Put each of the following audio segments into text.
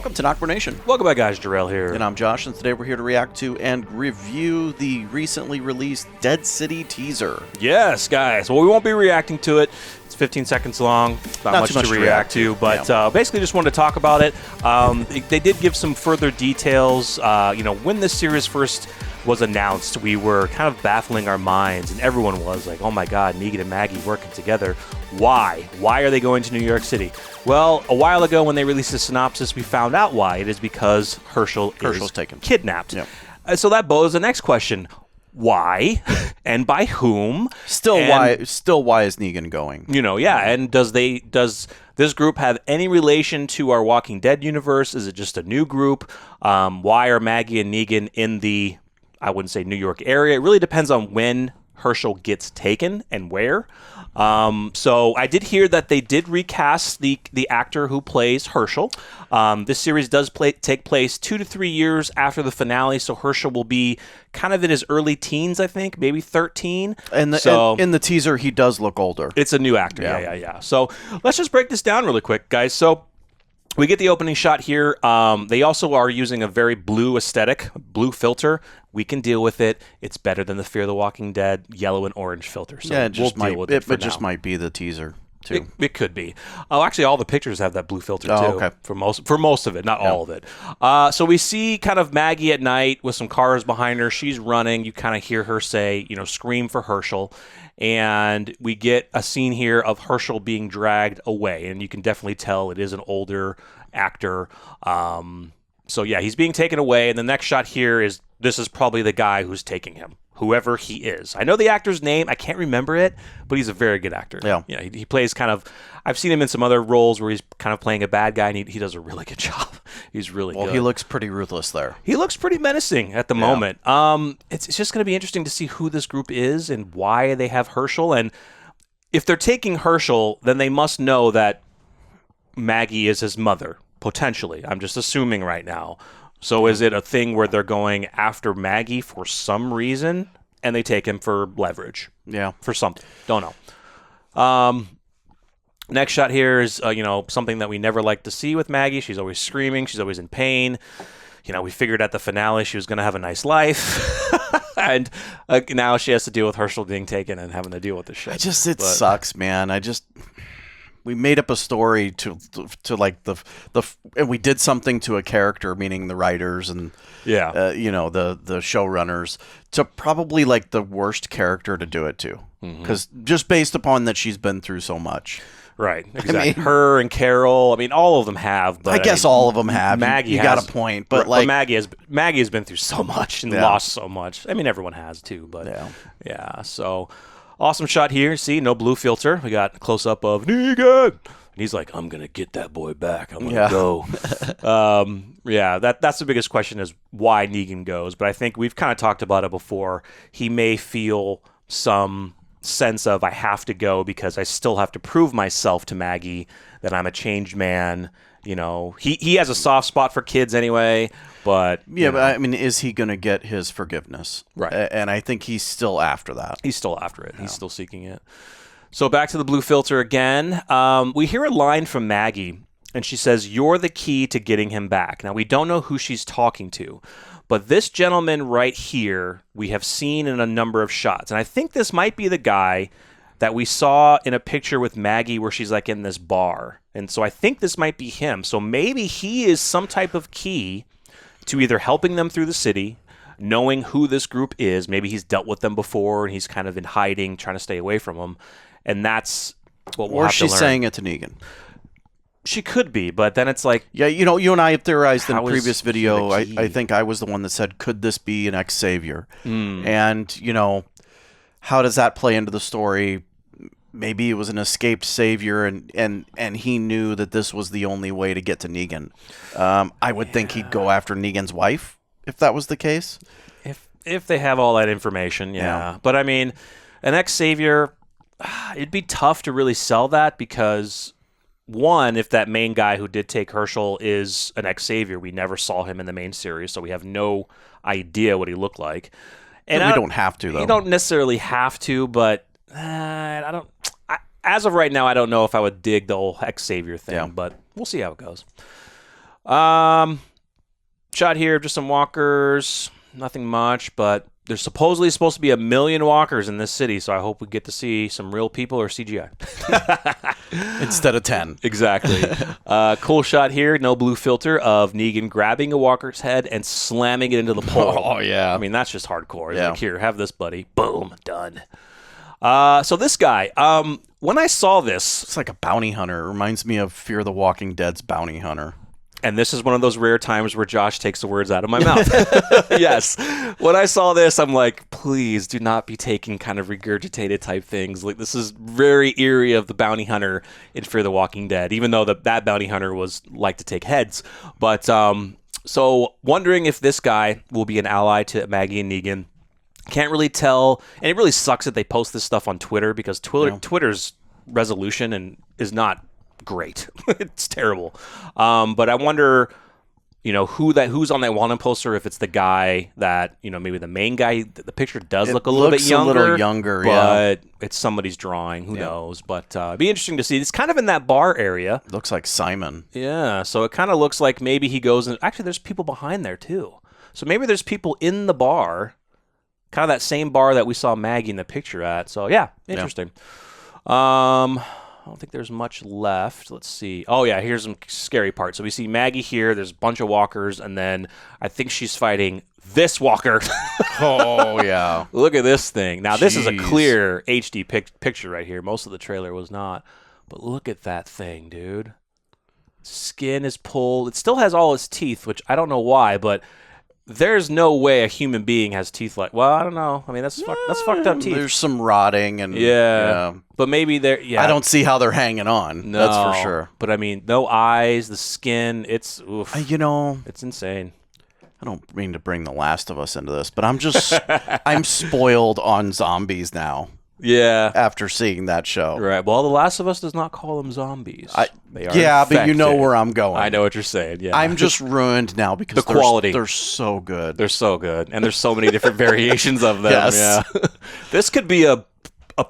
Welcome to NocBro Nation. Welcome back, guys. Jarrell here. And I'm Josh, and today we're here to react to and review the recently released Dead City teaser. Yes, guys. Well, we won't be reacting to it. It's 15 seconds long. Not much to react to, but basically just wanted to talk about it. They did give some further details. When this series first was announced, we were kind of baffling our minds, and everyone was like, oh my God, Negan and Maggie working together. Why? Why are they going to New York City? Well, a while ago when they released the synopsis, we found out why. It is because Herschel's taken. Kidnapped. Yep. So that poses the next question. Why? And by whom? Why is Negan going? And does this group have any relation to our Walking Dead universe? Is it just a new group? Why are Maggie and Negan in the, I wouldn't say New York area? It really depends on when Herschel gets taken and where. So I did hear that they did recast the actor who plays Herschel. This series does take place 2 to 3 years after the finale, so Herschel will be kind of in his early teens, I think, maybe 13. And in the teaser, he does look older. It's a new actor, yeah. So let's just break this down really quick, guys. So we get the opening shot here. They also are using a very blue aesthetic, blue filter. We can deal with it. It's better than the Fear the Walking Dead yellow and orange filter. So yeah, it just might be the teaser too. It could be. Oh, actually, all the pictures have that blue filter too. Okay. For most of it, not all of it. So we see kind of Maggie at night with some cars behind her. She's running. You kind of hear her say, scream for Herschel. And we get a scene here of Herschel being dragged away, and you can definitely tell it is an older actor. So yeah, he's being taken away, and the next shot here this is probably the guy who's taking him, whoever he is. I know the actor's name, I can't remember it, but he's a very good actor. Yeah, he plays kind of. I've seen him in some other roles where he's kind of playing a bad guy, and he does a really good job. He's really good. Well, he looks pretty ruthless there. He looks pretty menacing at the moment. It's just going to be interesting to see who this group is and why they have Herschel. And if they're taking Herschel, then they must know that Maggie is his mother, potentially. I'm just assuming right now. So is it a thing where they're going after Maggie for some reason, and they take him for leverage? Yeah. For something. Don't know. Next shot here is, something that we never like to see with Maggie. She's always screaming. She's always in pain. We figured at the finale she was going to have a nice life. And now she has to deal with Herschel being taken and having to deal with this shit. It sucks, man. We made up a story to like and we did something to a character, meaning the writers and the showrunners, to probably like the worst character to do it to, because just based upon that she's been through so much. Right, exactly. Her and Carol, all of them have. But I guess all of them have. Maggie you got a point, but Maggie has been through so much and lost so much. Everyone has too, but yeah. So awesome shot here. See, no blue filter. We got a close up of Negan, and he's like, "I'm gonna get that boy back. I'm gonna go." That's the biggest question is why Negan goes. But I think we've kind of talked about it before. He may feel some sense of I have to go because I still have to prove myself to Maggie that I'm a changed man. He has a soft spot for kids anyway, but but is he going to get his forgiveness? Right. And I think he's still after that. He's still after it. He's still seeking it. So back to the blue filter again. We hear a line from Maggie, and she says, "You're the key to getting him back." Now, we don't know who she's talking to, but this gentleman right here, we have seen in a number of shots. And I think this might be the guy that we saw in a picture with Maggie where she's like in this bar. And so I think this might be him. So maybe he is some type of key to either helping them through the city, knowing who this group is. Maybe he's dealt with them before and he's kind of in hiding, trying to stay away from them. And that's what we'll have to learn. Or she's saying it to Negan. She could be, but then it's like... Yeah, you and I have theorized in a previous video, I think I was the one that said, could this be an ex-savior? And, how does that play into the story? Maybe it was an escaped savior, and he knew that this was the only way to get to Negan. I would think he'd go after Negan's wife, if that was the case. If they have all that information, yeah. But, an ex-savior, it'd be tough to really sell that because... One, if that main guy who did take Herschel is an ex-savior, we never saw him in the main series, so we have no idea what he looked like. And we don't have to, though. You don't necessarily have to, but I don't. As of right now, I don't know if I would dig the whole ex-savior thing, but we'll see how it goes. Shot here, just some walkers. Nothing much, but there's supposedly supposed to be 1 million walkers in this city, so I hope we get to see some real people or CGI. Instead of 10. Exactly. Cool shot here, no blue filter, of Negan grabbing a walker's head and slamming it into the pole. Oh, yeah. I mean, that's just hardcore. Yeah. Like, here, have this, buddy. Boom, done. So this guy, when I saw this... It's like a bounty hunter. It reminds me of Fear the Walking Dead's bounty hunter. And this is one of those rare times where Josh takes the words out of my mouth. Yes. When I saw this, I'm like, please do not be taking kind of regurgitated type things. Like, this is very eerie of the bounty hunter in Fear the Walking Dead, even though that bounty hunter was like to take heads. But so wondering if this guy will be an ally to Maggie and Negan. Can't really tell. And it really sucks that they post this stuff on Twitter, because Twitter's resolution is not great. It's terrible. But I wonder, who's on that wanted poster, if it's the guy that, maybe the main guy. The picture does look a little bit younger. But it's somebody's drawing. Who knows? But it'd be interesting to see. It's kind of in that bar area. Looks like Simon. Yeah. So it kind of looks like maybe he goes in. Actually, there's people behind there too. So maybe there's people in the bar, kind of that same bar that we saw Maggie in the picture at. So yeah, interesting. I don't think there's much left. Let's see. Oh, yeah, here's some scary parts. So we see Maggie here. There's a bunch of walkers, and then I think she's fighting this walker. Oh, yeah. Look at this thing. Now, this is a clear HD picture right here. Most of the trailer was not. But look at that thing, dude. Skin is pulled. It still has all its teeth, which I don't know why, but... There's no way a human being has teeth like... Well, I don't know. I mean, that's fucked up teeth. There's some rotting and... Yeah. But maybe they're... Yeah. I don't see how they're hanging on. No, that's for sure. But, I mean, no eyes, the skin, it's... Oof. It's insane. I don't mean to bring The Last of Us into this, but I'm just... I'm spoiled on zombies now. Yeah. After seeing that show. Right. Well, The Last of Us does not call them zombies. They are infected. But you know where I'm going. I know what you're saying. Yeah. I'm just ruined now because the quality. They're so good. They're so good. And there's so many different variations of them. Yes. Yeah. This could be a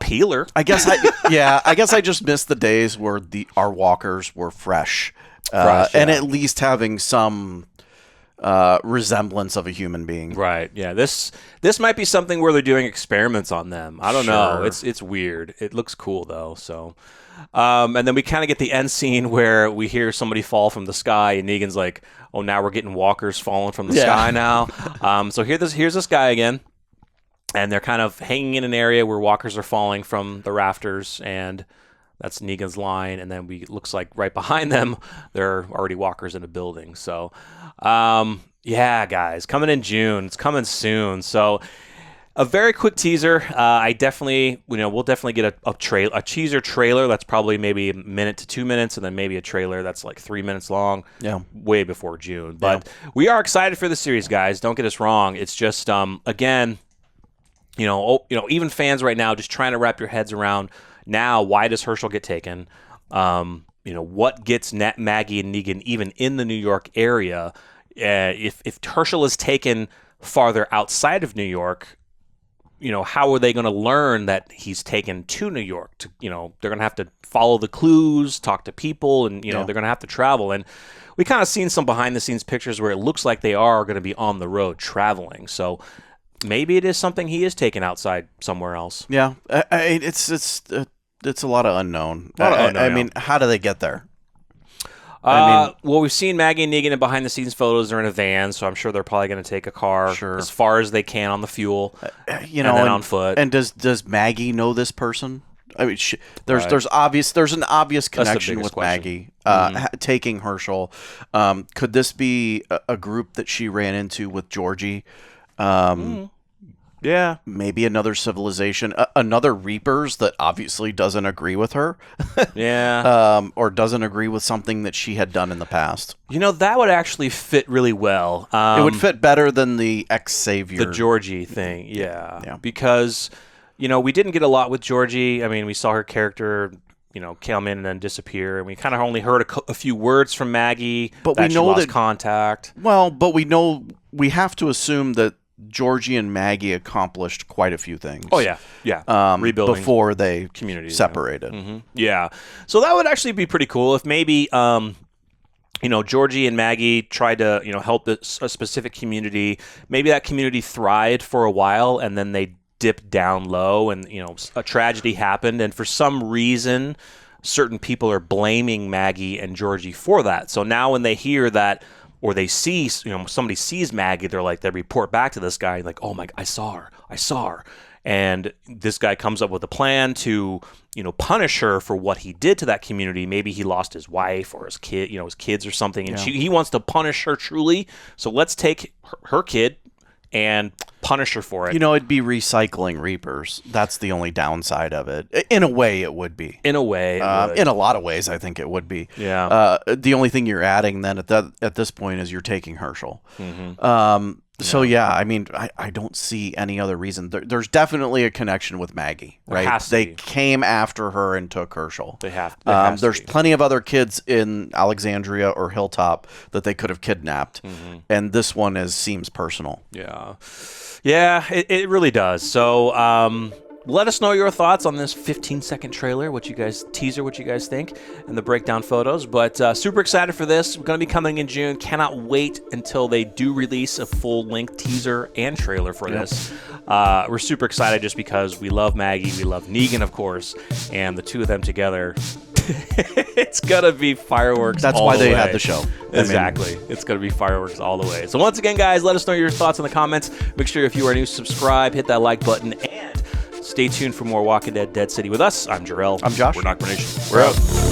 peeler. I guess I just missed the days where our walkers were fresh. And at least having some resemblance of a human being. Right. Yeah. This might be something where they're doing experiments on them. I don't know. It's weird. It looks cool though. So, and then we kind of get the end scene where we hear somebody fall from the sky, and Negan's like, "Oh, now we're getting walkers falling from the sky now." So here's this guy again, and they're kind of hanging in an area where walkers are falling from the rafters, and that's Negan's line, and then looks like right behind them, there are already walkers in a building. So, yeah, guys, coming in June. It's coming soon. So, a very quick teaser. We'll definitely get a teaser trailer that's probably maybe a minute to 2 minutes, and then maybe a trailer that's like 3 minutes long. Yeah, way before June. But we are excited for the series, guys. Don't get us wrong. It's just again, even fans right now just trying to wrap your heads around. Now, why does Herschel get taken? What gets Maggie and Negan even in the New York area? If Herschel is taken farther outside of New York, how are they going to learn that he's taken to New York? They're going to have to follow the clues, talk to people, and they're going to have to travel. And we kind of seen some behind-the-scenes pictures where it looks like they are going to be on the road traveling. So maybe it is something he is taken outside somewhere else. Yeah, it's a lot of unknown. I mean, how do they get there? Well, we've seen Maggie and Negan in behind-the-scenes photos. They're in a van, so I'm sure they're probably going to take a car as far as they can on the fuel, and then on foot. And does Maggie know this person? I mean, there's an obvious connection with question. Maggie taking Herschel. Could this be a group that she ran into with Georgie? Yeah. Maybe another civilization, another Reapers that obviously doesn't agree with her. Yeah. Or doesn't agree with something that she had done in the past. That would actually fit really well. It would fit better than the ex-savior. The Georgie thing, yeah. Because, we didn't get a lot with Georgie. I mean, we saw her character, come in and then disappear. And we kind of only heard a few words from Maggie. But we know that contact. Well, but we have to assume that Georgie and Maggie accomplished quite a few things. Oh, yeah. Rebuilding before they communities separated. Yeah. So that would actually be pretty cool if maybe, Georgie and Maggie tried to, help a specific community. Maybe that community thrived for a while and then they dipped down low and, a tragedy happened. And for some reason, certain people are blaming Maggie and Georgie for that. So now when they hear that or they see, somebody sees Maggie, they report back to this guy like, oh my, I saw her. And this guy comes up with a plan to, punish her for what he did to that community. Maybe he lost his wife or his kid, his kids or something. And he wants to punish her truly. So let's take her kid and punish her for it. It'd be recycling Reapers. That's the only downside of it. In a way, it would be. In a way, in a lot of ways, I think it would be. Yeah. The only thing you're adding then at this point is you're taking Herschel. Mm-hmm. So I mean, I don't see any other reason. There's definitely a connection with Maggie, right? They came after her and took Herschel. They have. There's plenty of other kids in Alexandria or Hilltop that they could have kidnapped, and this one seems personal. Yeah, it really does. So let us know your thoughts on this 15-second trailer, teaser, what you guys think, and the breakdown photos. But super excited for this. We're going to be coming in June. Cannot wait until they do release a full-length teaser and trailer for this. We're super excited just because we love Maggie, we love Negan, of course, and the two of them together. It's going to be fireworks. That's all why the they way. had the show. Exactly. It's going to be fireworks all the way. So once again, guys, let us know your thoughts in the comments. Make sure if you are new, subscribe, hit that like button, and stay tuned for more Walking Dead Dead City with us. I'm Jarrell. I'm Josh. We're NocBro Nation. We're out.